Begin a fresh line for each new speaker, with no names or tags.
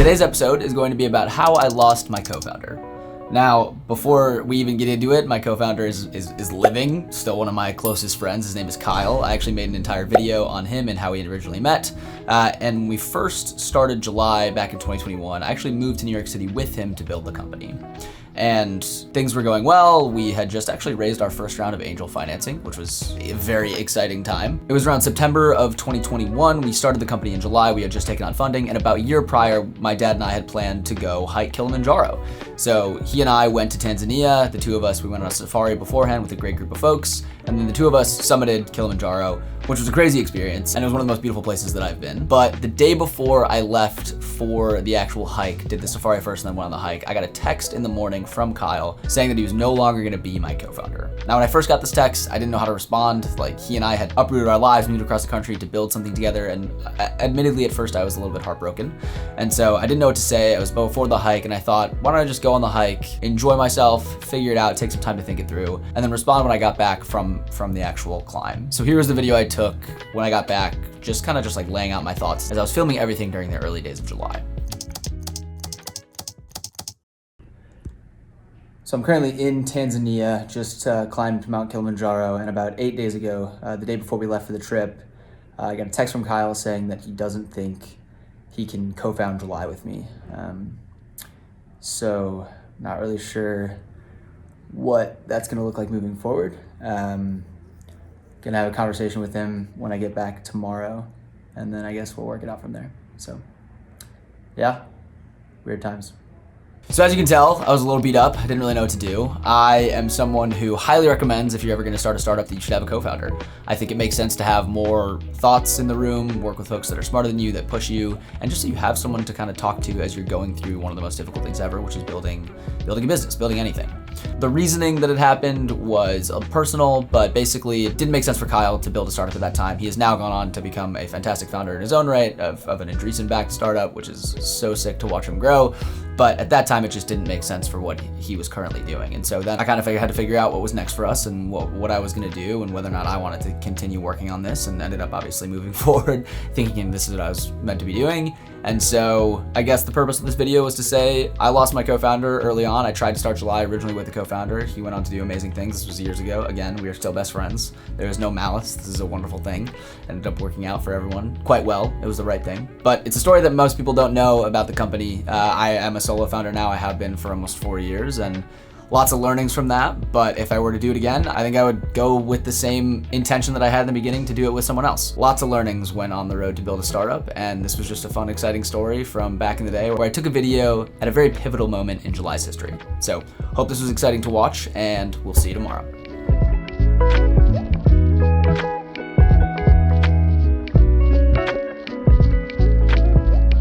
Today's episode is going to be about how I lost my co-founder. Now, before we even get into it, my co-founder is living, still one of my closest friends. His name is Kyle. I actually made an entire video on him and how we had originally met. And when we first started July back in 2021, I actually moved to New York City with him to build the company. And things were going well. We had just actually raised our first round of angel financing, which was a very exciting time. It was around September of 2021. We started the company in July. We had just taken on funding, and about a year prior, my dad and I had planned to go hike Kilimanjaro. So he and I went to Tanzania. The two of us, we went on a safari beforehand with a great group of folks, and then the two of us summited Kilimanjaro, which was a crazy experience, and it was one of the most beautiful places that I've been. But the day before I left for the actual hike, did the safari first and then went on the hike, I got a text in the morning from Kyle saying that he was no longer gonna be my co-founder. Now, when I first got this text, I didn't know how to respond. Like, he and I had uprooted our lives, moved across the country to build something together, and admittedly at first I was a little bit heartbroken. And so I didn't know what to say. It was before the hike, and I thought, why don't I just go on the hike, enjoy myself, figure it out, take some time to think it through, and then respond when I got back from the actual climb. So here was the video I took when I got back, just like laying out my thoughts as I was filming everything during the early days of July. So I'm currently in Tanzania, just climbed Mount Kilimanjaro, and about 8 days ago, the day before we left for the trip, I got a text from Kyle saying that he doesn't think he can co-found July with me. So not really sure what that's gonna look like moving forward. Gonna have a conversation with him when I get back tomorrow, and then I guess we'll work it out from there. So yeah, weird times. So as you can tell, I was a little beat up. I didn't really know what to do. I am someone who highly recommends, if you're ever gonna start a startup, that you should have a co-founder. I think it makes sense to have more thoughts in the room, work with folks that are smarter than you, that push you, and just so you have someone to kind of talk to as you're going through one of the most difficult things ever, which is building a business, building anything. The reasoning that it happened was personal, but basically it didn't make sense for Kyle to build a startup at that time. He has now gone on to become a fantastic founder in his own right of an Andreessen-backed startup, which is so sick to watch him grow. But at that time, it just didn't make sense for what he was currently doing. And so then I kind of had to figure out what was next for us and what I was gonna do and whether or not I wanted to continue working on this, and ended up obviously moving forward, thinking this is what I was meant to be doing. And so I guess the purpose of this video was to say I lost my co-founder early on. I tried to start July originally with the co-founder. He went on to do amazing things. This was years ago. Again, we are still best friends. There is no malice. This is a wonderful thing. Ended up working out for everyone quite well. It was the right thing. But it's a story that most people don't know about the company. I am a solo founder now. I have been for almost 4 years, and lots of learnings from that. But if I were to do it again, I think I would go with the same intention that I had in the beginning, to do it with someone else. Lots of learnings went on the road to build a startup, and this was just a fun, exciting story from back in the day where I took a video at a very pivotal moment in July's history. So hope this was exciting to watch, and we'll see you tomorrow.